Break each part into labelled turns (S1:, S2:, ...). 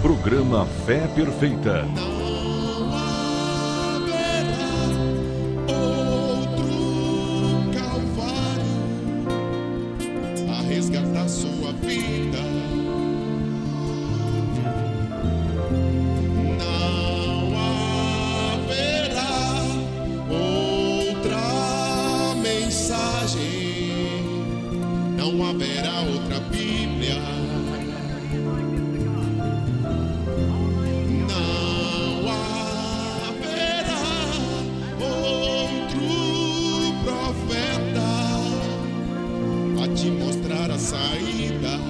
S1: Programa Fé Perfeita.
S2: Não haverá outro Calvário a resgatar sua vida. Não haverá outra mensagem, não haverá outra Bíblia. Não haverá outro profeta a te mostrar a saída.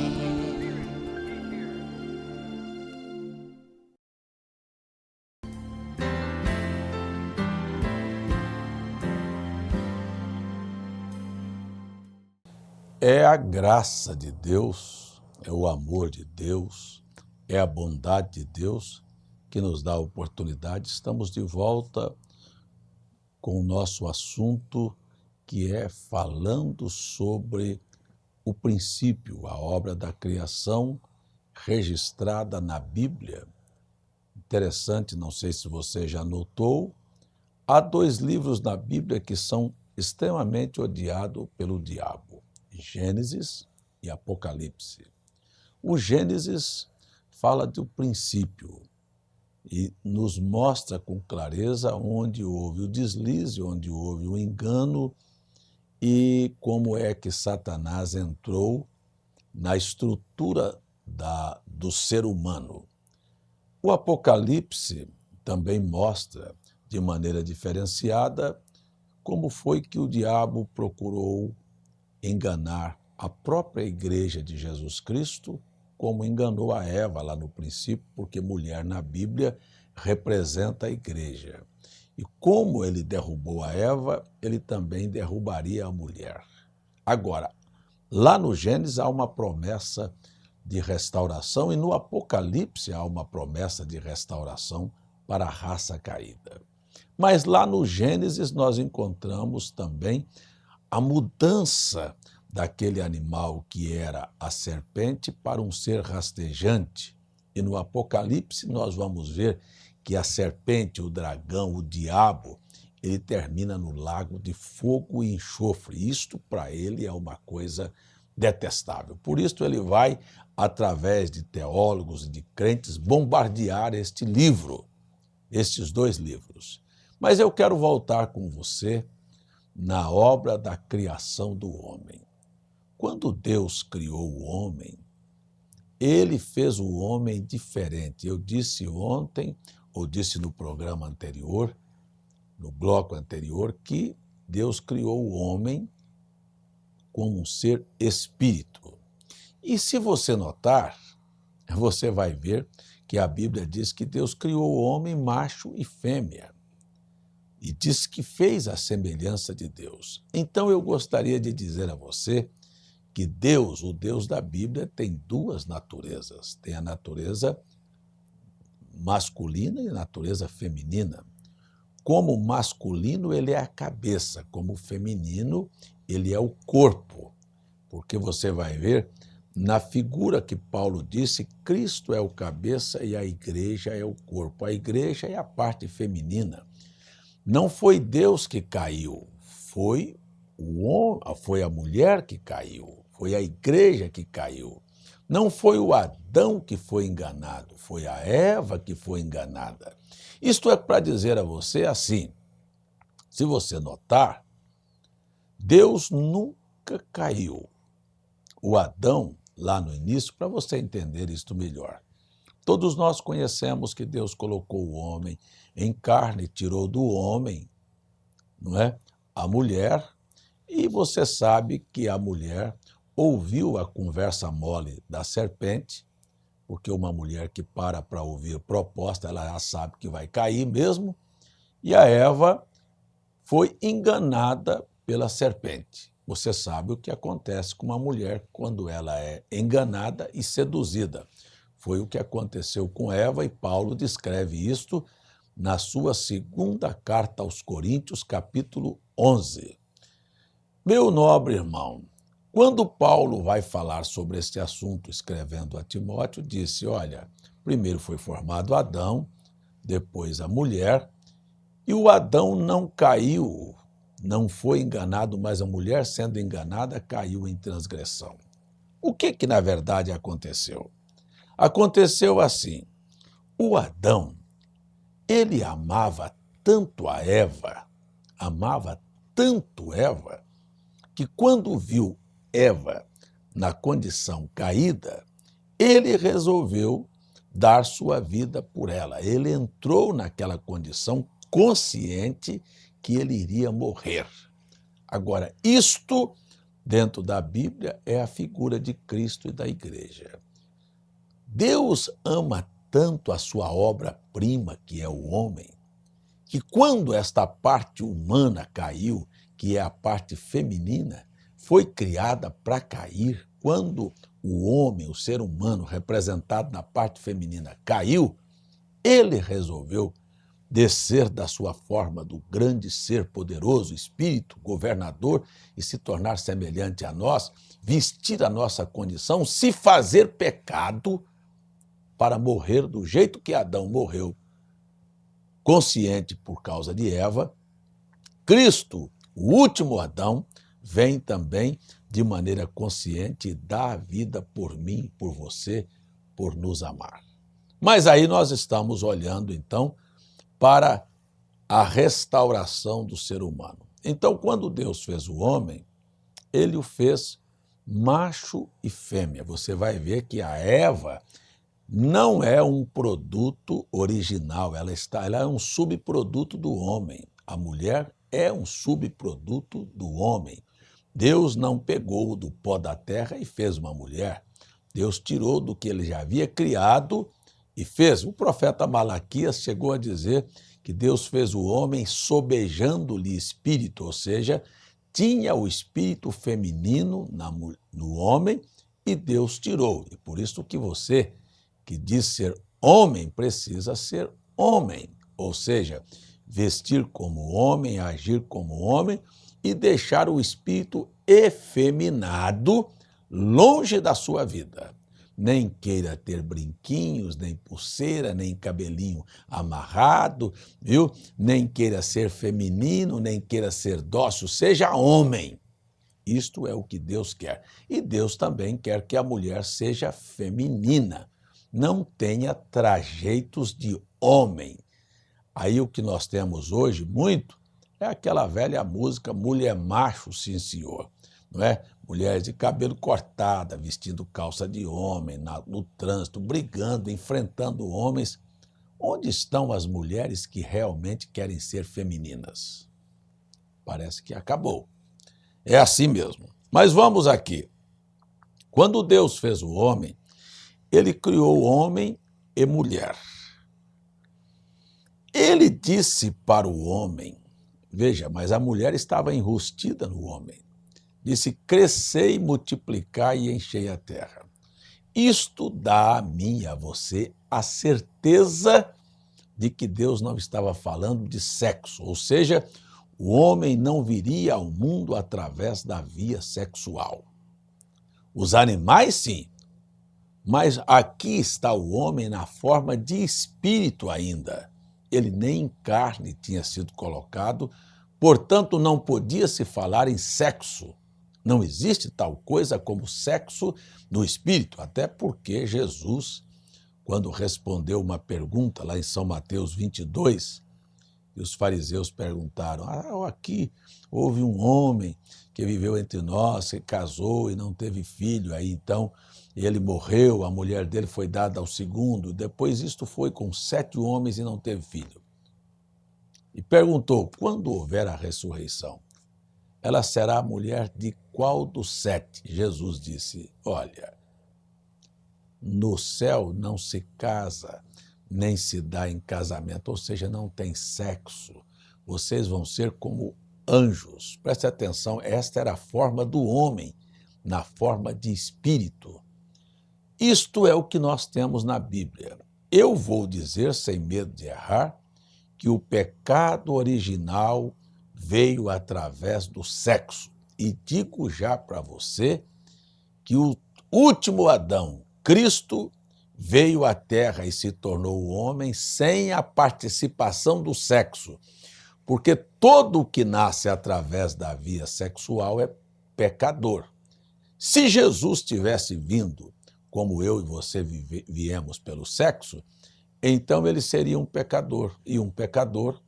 S3: É a graça de Deus, é o amor de Deus, é a bondade de Deus que nos dá a oportunidade. Estamos de volta com o nosso assunto, que é falando sobre o princípio, a obra da criação registrada na Bíblia. Interessante, não sei se você já notou, há 2 livros na Bíblia que são extremamente odiados pelo diabo: Gênesis e Apocalipse. O Gênesis fala do princípio e nos mostra com clareza onde houve o deslize, onde houve o engano e como é que Satanás entrou na estrutura do ser humano. O Apocalipse também mostra de maneira diferenciada como foi que o diabo procurou enganar a própria igreja de Jesus Cristo, como enganou a Eva lá no princípio, porque mulher na Bíblia representa a igreja. E como ele derrubou a Eva, ele também derrubaria a mulher. Agora, lá no Gênesis há uma promessa de restauração e no Apocalipse há uma promessa de restauração para a raça caída. Mas lá no Gênesis nós encontramos também a mudança daquele animal que era a serpente para um ser rastejante. E no Apocalipse nós vamos ver que a serpente, o dragão, o diabo, ele termina no lago de fogo e enxofre. Isto para ele é uma coisa detestável. Por isso ele vai, através de teólogos e de crentes, bombardear este livro, estes 2 livros. Mas eu quero voltar com você na obra da criação do homem. Quando Deus criou o homem, ele fez o homem diferente. Eu disse ontem, ou disse no programa anterior, no bloco anterior, que Deus criou o homem como um ser espírito. E se você notar, você vai ver que a Bíblia diz que Deus criou o homem macho e fêmea. E diz que fez a semelhança de Deus. Então eu gostaria de dizer a você que Deus, o Deus da Bíblia, tem 2 naturezas. Tem a natureza masculina e a natureza feminina. Como masculino, ele é a cabeça, como feminino, ele é o corpo. Porque você vai ver, na figura que Paulo disse, Cristo é o cabeça e a igreja é o corpo. A igreja é a parte feminina. Não foi Deus que caiu, foi a mulher que caiu, foi a igreja que caiu. Não foi o Adão que foi enganado, foi a Eva que foi enganada. Isto é para dizer a você assim, se você notar, Deus nunca caiu. O Adão, lá no início, para você entender isto melhor, todos nós conhecemos que Deus colocou o homem em carne, tirou do homem, não é, a mulher, e você sabe que a mulher ouviu a conversa mole da serpente, porque uma mulher que para ouvir proposta, ela já sabe que vai cair mesmo, e a Eva foi enganada pela serpente. Você sabe o que acontece com uma mulher quando ela é enganada e seduzida. Foi o que aconteceu com Eva e Paulo descreve isto na sua 2ª carta aos Coríntios, capítulo 11. Meu nobre irmão, quando Paulo vai falar sobre este assunto, escrevendo a Timóteo, disse, olha, Primeiro foi formado Adão, depois a mulher, e o Adão não caiu, não foi enganado, mas a mulher, sendo enganada, caiu em transgressão. O que na verdade aconteceu? Aconteceu assim: o Adão, ele amava tanto Eva, que quando viu Eva na condição caída, ele resolveu dar sua vida por ela. Ele entrou naquela condição consciente que ele iria morrer. Agora, isto, dentro da Bíblia, é a figura de Cristo e da igreja. Deus ama tanto a sua obra-prima, que é o homem, que quando esta parte humana caiu, que é a parte feminina, foi criada para cair. Quando o homem, o ser humano, representado na parte feminina, caiu, ele resolveu descer da sua forma do grande ser poderoso, espírito, governador, e se tornar semelhante a nós, vestir a nossa condição, se fazer pecado para morrer do jeito que Adão morreu, consciente por causa de Eva. Cristo, o último Adão, vem também de maneira consciente e dá a vida por mim, por você, por nos amar. Mas aí nós estamos olhando, então, para a restauração do ser humano. Então, quando Deus fez o homem, ele o fez macho e fêmea. Você vai ver que a Eva não é um produto original, ela é um subproduto do homem. A mulher é um subproduto do homem. Deus não pegou do pó da terra e fez uma mulher. Deus tirou do que ele já havia criado e fez. O profeta Malaquias chegou a dizer que Deus fez o homem sobejando-lhe espírito, ou seja, tinha o espírito feminino no homem e Deus tirou. E por isso que você, que diz ser homem, precisa ser homem, ou seja, vestir como homem, agir como homem e deixar o espírito efeminado longe da sua vida. Nem queira ter brinquinhos, nem pulseira, nem cabelinho amarrado, viu? Nem queira ser feminino, nem queira ser dócil, seja homem. Isto é o que Deus quer. E Deus também quer que a mulher seja feminina, não tenha trajeitos de homem. Aí o que nós temos hoje muito é aquela velha música Mulher Macho, sim senhor, não é? Mulheres de cabelo cortada, vestindo calça de homem, no trânsito, brigando, enfrentando homens. Onde estão as mulheres que realmente querem ser femininas? Parece que acabou. É assim mesmo. Mas vamos aqui. Quando Deus fez o homem, ele criou homem e mulher. Ele disse para o homem, veja, mas a mulher estava enrustida no homem. Disse, crescei, multiplicai e enchei a terra. Isto dá a mim e a você a certeza de que Deus não estava falando de sexo, ou seja, o homem não viria ao mundo através da via sexual. Os animais, sim, mas aqui está o homem na forma de espírito ainda. Ele nem em carne tinha sido colocado, portanto não podia se falar em sexo. Não existe tal coisa como sexo no espírito, até porque Jesus, quando respondeu uma pergunta lá em São Mateus 22, e os fariseus perguntaram, aqui houve um homem que viveu entre nós, que casou e não teve filho, aí então ele morreu, a mulher dele foi dada ao segundo, depois isto foi com 7 homens e não teve filho. E perguntou, quando houver a ressurreição, ela será a mulher de qual dos 7? Jesus disse, olha, no céu não se casa, nem se dá em casamento, ou seja, não tem sexo. Vocês vão ser como anjos. Preste atenção, esta era a forma do homem, na forma de espírito. Isto é o que nós temos na Bíblia. Eu vou dizer, sem medo de errar, que o pecado original veio através do sexo. E digo já para você que o último Adão, Cristo, veio à Terra e se tornou homem sem a participação do sexo, porque todo o que nasce através da via sexual é pecador. Se Jesus tivesse vindo, como eu e você viemos pelo sexo, então ele seria um pecador, e um pecador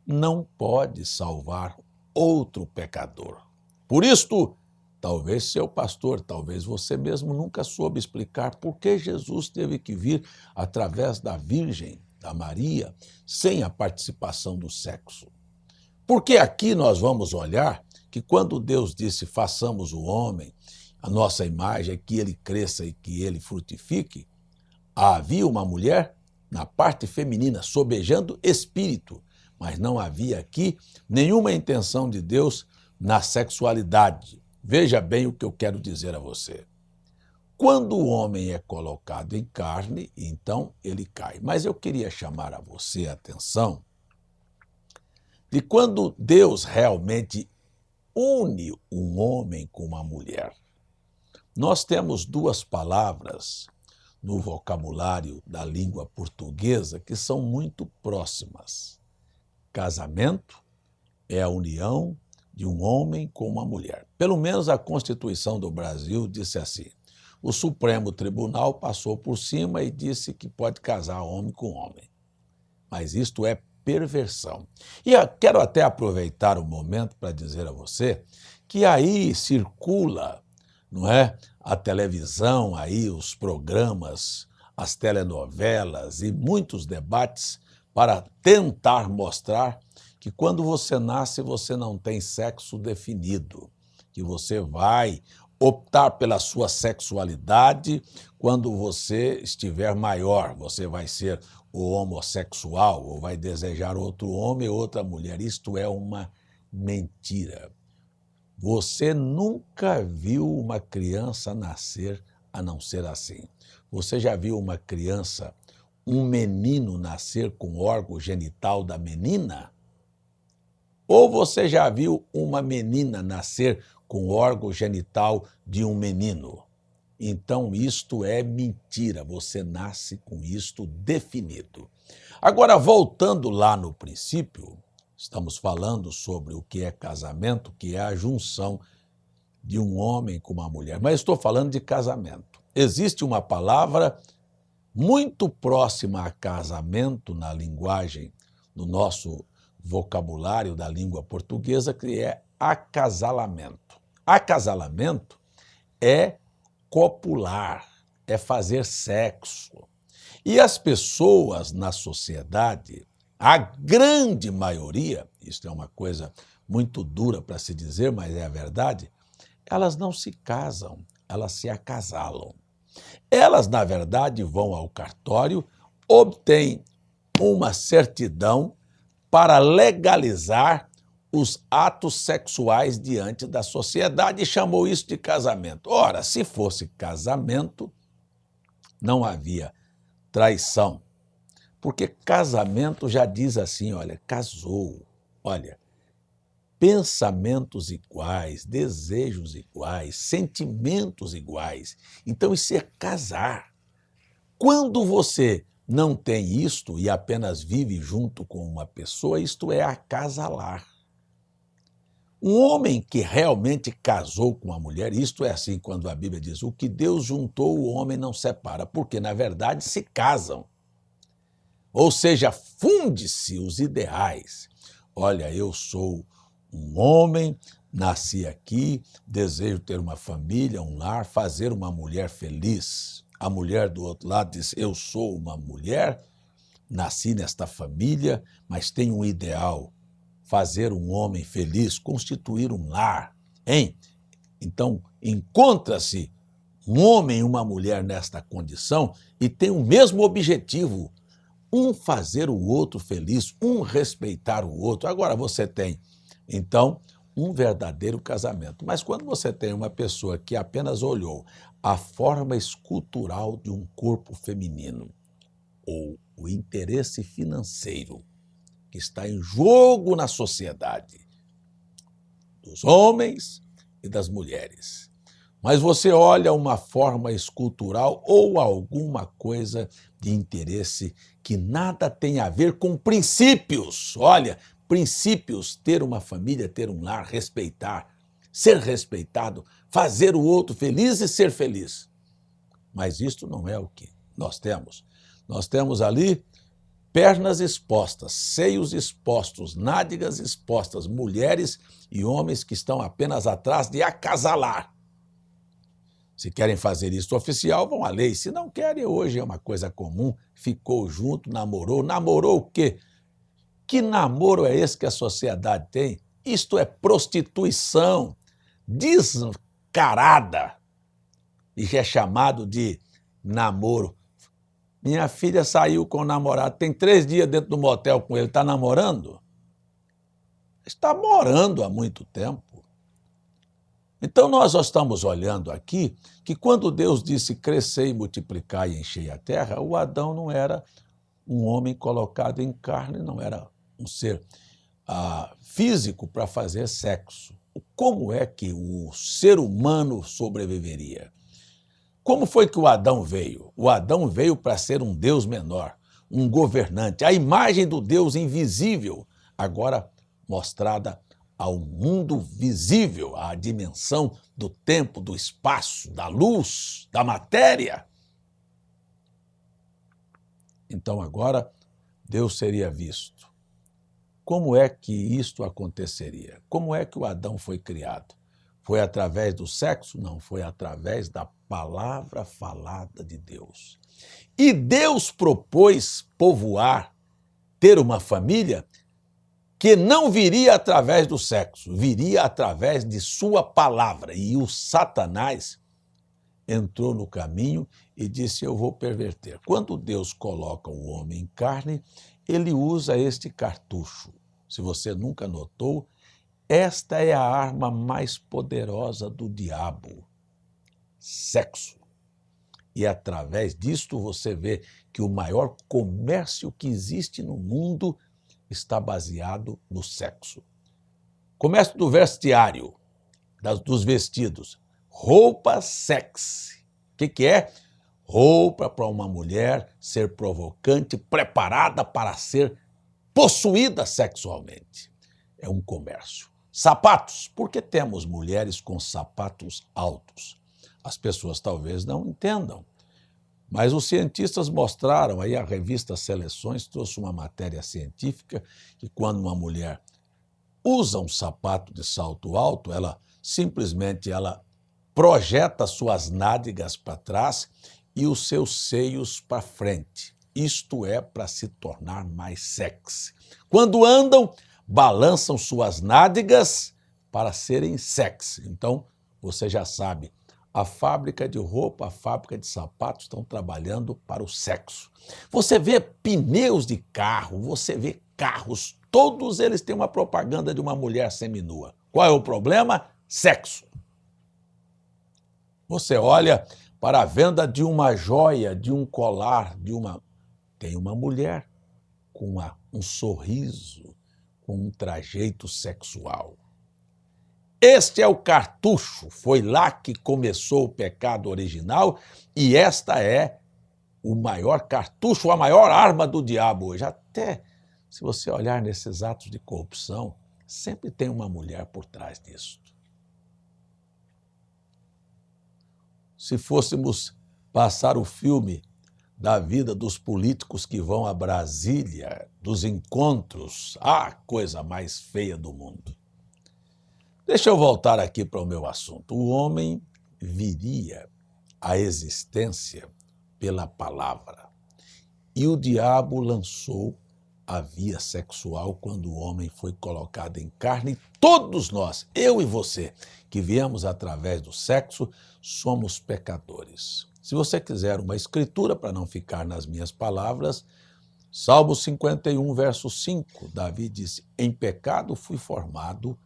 S3: não pode salvar outro pecador. Por isto, talvez seu pastor, talvez você mesmo nunca soube explicar por que Jesus teve que vir através da Virgem, da Maria, sem a participação do sexo. Porque aqui nós vamos olhar que quando Deus disse façamos o homem, a nossa imagem é que ele cresça e que ele frutifique, havia uma mulher na parte feminina sobejando espírito, mas não havia aqui nenhuma intenção de Deus na sexualidade. Veja bem o que eu quero dizer a você. Quando o homem é colocado em carne, então ele cai. Mas eu queria chamar a você a atenção de quando Deus realmente une um homem com uma mulher. Nós temos duas palavras no vocabulário da língua portuguesa que são muito próximas. Casamento é a união de um homem com uma mulher. Pelo menos a Constituição do Brasil disse assim. O Supremo Tribunal passou por cima e disse que pode casar homem com homem. Mas isto é perversão. E eu quero até aproveitar o momento para dizer a você que aí circula, não é, a televisão, aí os programas, as telenovelas e muitos debates para tentar mostrar que quando você nasce você não tem sexo definido, que você vai optar pela sua sexualidade quando você estiver maior, você vai ser o homossexual ou vai desejar outro homem ou outra mulher. Isto é uma mentira. Você nunca viu uma criança nascer a não ser assim. Você já viu uma criança, um menino nascer com o órgão genital da menina? Ou você já viu uma menina nascer com o órgão genital de um menino? Então, isto é mentira, você nasce com isto definido. Agora, voltando lá no princípio, estamos falando sobre o que é casamento, que é a junção de um homem com uma mulher. Mas estou falando de casamento. Existe uma palavra muito próxima a casamento na linguagem, no nosso vocabulário da língua portuguesa, que é acasalamento. Acasalamento é copular, é fazer sexo. E as pessoas na sociedade, a grande maioria, isto é uma coisa muito dura para se dizer, mas é a verdade, elas não se casam, elas se acasalam. Elas, na verdade, vão ao cartório, obtêm uma certidão para legalizar os atos sexuais diante da sociedade e chamou isso de casamento. Ora, se fosse casamento, não havia traição, porque casamento já diz assim, olha, casou, olha, pensamentos iguais, desejos iguais, sentimentos iguais. Então isso é casar. Quando você não tem isto e apenas vive junto com uma pessoa, isto é acasalar. Um homem que realmente casou com uma mulher, isto é assim quando a Bíblia diz, o que Deus juntou o homem não separa, porque na verdade se casam. Ou seja, funde-se os ideais. Olha, eu sou um homem, nasci aqui, desejo ter uma família, um lar, fazer uma mulher feliz. A mulher do outro lado diz, eu sou uma mulher, nasci nesta família, mas tenho um ideal, fazer um homem feliz, constituir um lar, hein? Então, encontra-se um homem e uma mulher nesta condição e tem o mesmo objetivo, um fazer o outro feliz, um respeitar o outro. Agora você tem, então, um verdadeiro casamento. Mas quando você tem uma pessoa que apenas olhou a forma escultural de um corpo feminino ou o interesse financeiro que está em jogo na sociedade dos homens e das mulheres, Mas você olha uma forma escultural ou alguma coisa de interesse que nada tem a ver com princípios. Olha, princípios, ter uma família, ter um lar, respeitar, ser respeitado, fazer o outro feliz e ser feliz. Mas isto não é o que nós temos. Nós temos ali pernas expostas, seios expostos, nádegas expostas, mulheres e homens que estão apenas atrás de acasalar. Se querem fazer isso oficial, vão à lei. Se não querem, hoje é uma coisa comum, ficou junto, namorou. Namorou o quê? Que namoro é esse que a sociedade tem? Isto é prostituição descarada e é chamado de namoro. Minha filha saiu com o namorado, tem 3 dias dentro do motel com ele, está namorando? Está morando há muito tempo. Então, nós já estamos olhando aqui que quando Deus disse crescer e multiplicar e encher a terra, o Adão não era um homem colocado em carne, não era um ser físico para fazer sexo. Como é que o ser humano sobreviveria? Como foi que o Adão veio? O Adão veio para ser um Deus menor, um governante, a imagem do Deus invisível, agora mostrada ao mundo visível, à dimensão do tempo, do espaço, da luz, da matéria. Então agora Deus seria visto. Como é que isto aconteceria? Como é que o Adão foi criado? Foi através do sexo? Não, foi através da palavra falada de Deus. E Deus propôs povoar, ter uma família que não viria através do sexo, viria através de sua palavra. E o Satanás entrou no caminho e disse, eu vou perverter. Quando Deus coloca o homem em carne, ele usa este cartucho. Se você nunca notou, esta é a arma mais poderosa do diabo, sexo. E através disto você vê que o maior comércio que existe no mundo está baseado no sexo. Comércio do vestiário, dos vestidos, roupa sexy. O que é? Roupa para uma mulher ser provocante, preparada para ser possuída sexualmente. É um comércio. Sapatos, porque temos mulheres com sapatos altos. As pessoas talvez não entendam, mas os cientistas mostraram, aí a revista Seleções trouxe uma matéria científica que quando uma mulher usa um sapato de salto alto, ela simplesmente projeta suas nádegas para trás e os seus seios para frente. Isto é para se tornar mais sexy. Quando andam, balançam suas nádegas para serem sexy. Então, você já sabe, a fábrica de roupa, a fábrica de sapatos estão trabalhando para o sexo. Você vê pneus de carro, você vê carros, todos eles têm uma propaganda de uma mulher seminua. Qual é o problema? Sexo. Você olha para a venda de uma joia, de um colar, tem uma mulher com um sorriso, com um trajeto sexual. Este é o cartucho, foi lá que começou o pecado original e esta é o maior cartucho, a maior arma do diabo hoje. Até se você olhar nesses atos de corrupção, sempre tem uma mulher por trás disso. Se fôssemos passar o filme da vida dos políticos que vão a Brasília, dos encontros, a coisa mais feia do mundo. Deixa eu voltar aqui para o meu assunto. O homem viria à existência pela palavra. E o diabo lançou a via sexual quando o homem foi colocado em carne. Todos nós, eu e você, que viemos através do sexo, somos pecadores. Se você quiser uma escritura para não ficar nas minhas palavras, Salmo 51, verso 5, Davi disse, em pecado fui formado,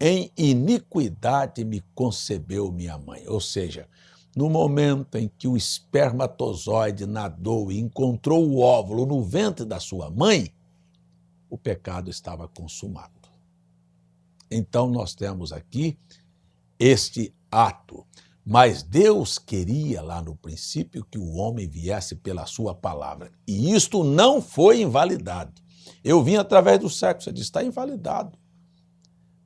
S3: em iniquidade me concebeu minha mãe. Ou seja, no momento em que o espermatozoide nadou e encontrou o óvulo no ventre da sua mãe, o pecado estava consumado. Então nós temos aqui este ato. Mas Deus queria lá no princípio que o homem viesse pela sua palavra. E isto não foi invalidado. Eu vim através do século, você diz, está invalidado.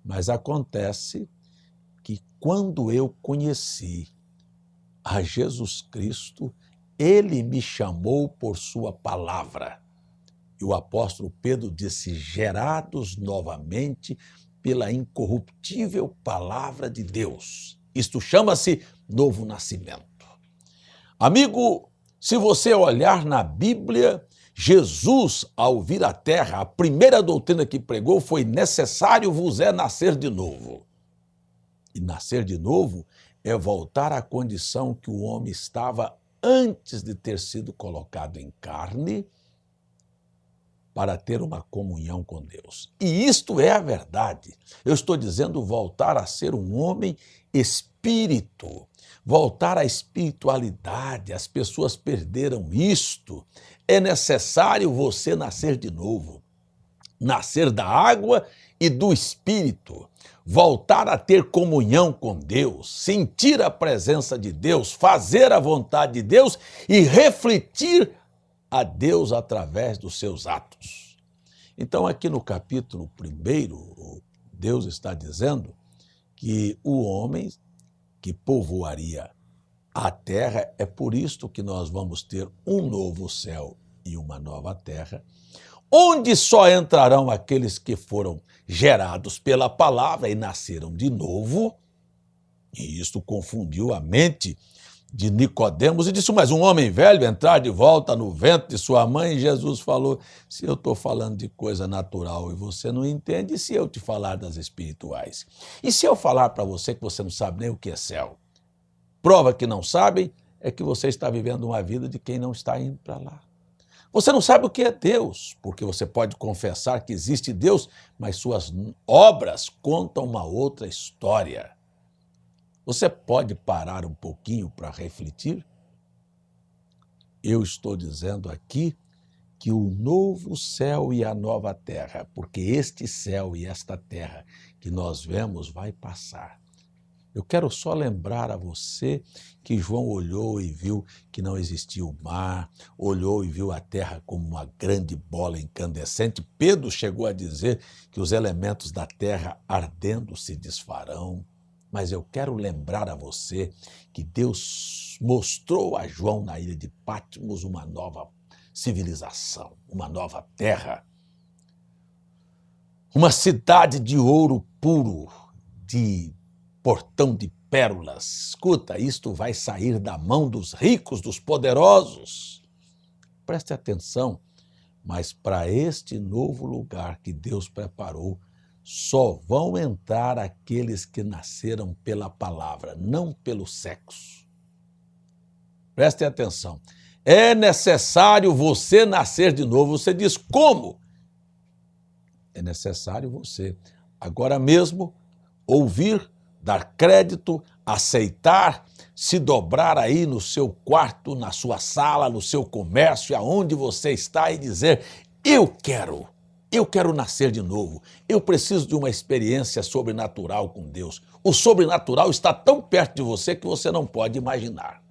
S3: Mas acontece que quando eu conheci a Jesus Cristo, ele me chamou por sua palavra. E o apóstolo Pedro disse, gerados novamente pela incorruptível palavra de Deus. Isto chama-se novo nascimento. Amigo, se você olhar na Bíblia, Jesus, ao vir à terra, a primeira doutrina que pregou foi necessário vos é nascer de novo. E nascer de novo é voltar à condição que o homem estava antes de ter sido colocado em carne para ter uma comunhão com Deus. E isto é a verdade. Eu estou dizendo voltar a ser um homem espírito, voltar à espiritualidade. As pessoas perderam isto. É necessário você nascer de novo. Nascer da água e do Espírito, voltar a ter comunhão com Deus, sentir a presença de Deus, fazer a vontade de Deus e refletir a Deus através dos seus atos. Então, aqui no capítulo 1, Deus está dizendo que o homem que povoaria a terra, é por isto que nós vamos ter um novo céu e uma nova terra, onde só entrarão aqueles que foram gerados pela palavra e nasceram de novo. E isto confundiu a mente de Nicodemos e disse, mas um homem velho entrar de volta no ventre de sua mãe? E Jesus falou, se eu estou falando de coisa natural e você não entende, e se eu te falar das espirituais? E se eu falar para você que você não sabe nem o que é céu? Prova que não sabem é que você está vivendo uma vida de quem não está indo para lá. Você não sabe o que é Deus, porque você pode confessar que existe Deus, mas suas obras contam uma outra história. Você pode parar um pouquinho para refletir? Eu estou dizendo aqui que o novo céu e a nova terra, porque este céu e esta terra que nós vemos vai passar. Eu quero só lembrar a você que João olhou e viu que não existia o mar, olhou e viu a terra como uma grande bola incandescente. Pedro chegou a dizer que os elementos da terra ardendo se desfarão. Mas eu quero lembrar a você que Deus mostrou a João na ilha de Patmos uma nova civilização, uma nova terra. Uma cidade de ouro puro, de portão de pérolas. Escuta, isto vai sair da mão dos ricos, dos poderosos. Preste atenção, mas para este novo lugar que Deus preparou, só vão entrar aqueles que nasceram pela palavra, não pelo sexo. Preste atenção. É necessário você nascer de novo. Você diz, como? É necessário você, agora mesmo, ouvir, dar crédito, aceitar, se dobrar aí no seu quarto, na sua sala, no seu comércio, aonde você está e dizer, eu quero nascer de novo, eu preciso de uma experiência sobrenatural com Deus. O sobrenatural está tão perto de você que você não pode imaginar.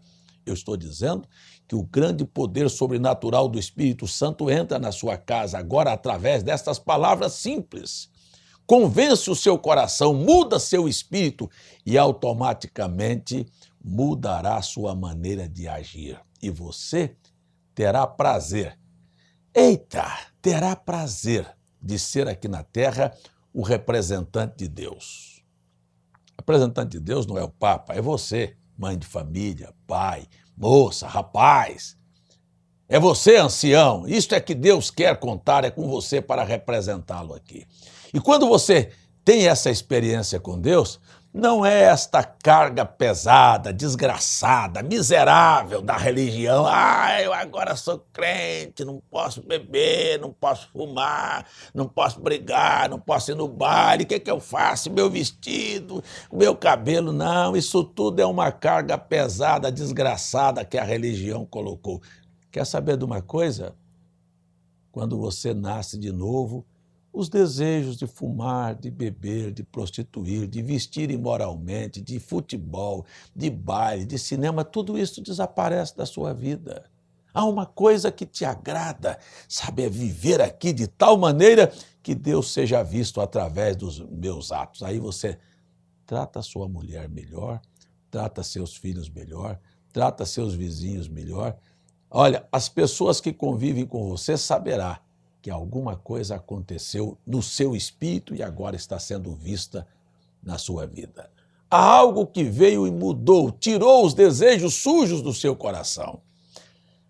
S3: Eu estou dizendo que o grande poder sobrenatural do Espírito Santo entra na sua casa agora através destas palavras simples. Convence o seu coração, muda seu espírito e automaticamente mudará a sua maneira de agir. E você terá prazer. Terá prazer de ser aqui na terra o representante de Deus. O representante de Deus não é o Papa, é você, mãe de família, pai, moça, rapaz. É você, ancião. Isto é que Deus quer contar, é com você para representá-lo aqui. E quando você tem essa experiência com Deus, não é esta carga pesada, desgraçada, miserável da religião. Eu agora sou crente, não posso beber, não posso fumar, não posso brigar, não posso ir no baile. O que eu faço? Meu vestido, meu cabelo. Não, isso tudo é uma carga pesada, desgraçada que a religião colocou. Quer saber de uma coisa? Quando você nasce de novo, Os desejos de fumar, de beber, de prostituir, de vestir imoralmente, de futebol, de baile, de cinema, tudo isso desaparece da sua vida. Há uma coisa que te agrada, sabe, é viver aqui de tal maneira que Deus seja visto através dos meus atos. Aí você trata a sua mulher melhor, trata seus filhos melhor, trata seus vizinhos melhor. Olha, as pessoas que convivem com você saberá que alguma coisa aconteceu no seu espírito e agora está sendo vista na sua vida. Há algo que veio e mudou, tirou os desejos sujos do seu coração.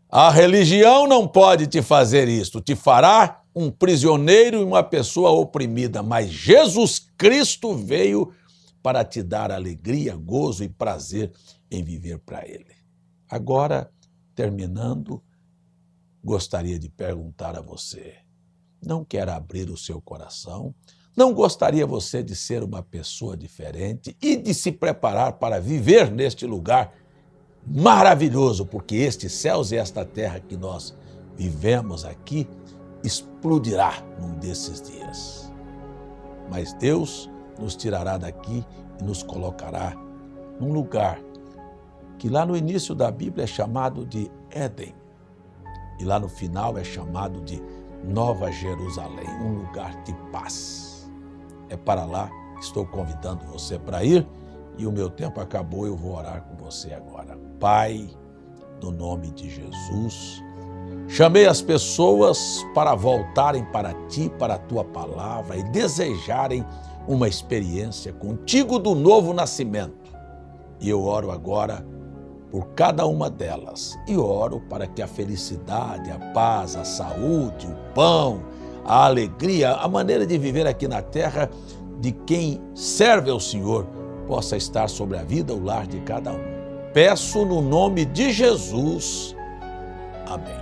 S3: A religião não pode te fazer isto, te fará um prisioneiro e uma pessoa oprimida, mas Jesus Cristo veio para te dar alegria, gozo e prazer em viver para Ele. Agora, terminando, gostaria de perguntar a você, não quer abrir o seu coração? Não gostaria você de ser uma pessoa diferente e de se preparar para viver neste lugar maravilhoso, porque estes céus e esta terra que nós vivemos aqui explodirá num desses dias. Mas Deus nos tirará daqui e nos colocará num lugar que lá no início da Bíblia é chamado de Éden e lá no final é chamado de Nova Jerusalém, um lugar de paz. É para lá que estou convidando você para ir e o meu tempo acabou, eu vou orar com você agora. Pai, no nome de Jesus, chamei as pessoas para voltarem para Ti, para a Tua palavra e desejarem uma experiência contigo do novo nascimento. E eu oro agora por cada uma delas e oro para que a felicidade, a paz, a saúde, o pão, a alegria, a maneira de viver aqui na terra de quem serve ao Senhor possa estar sobre a vida, o lar de cada um. Peço no nome de Jesus. Amém.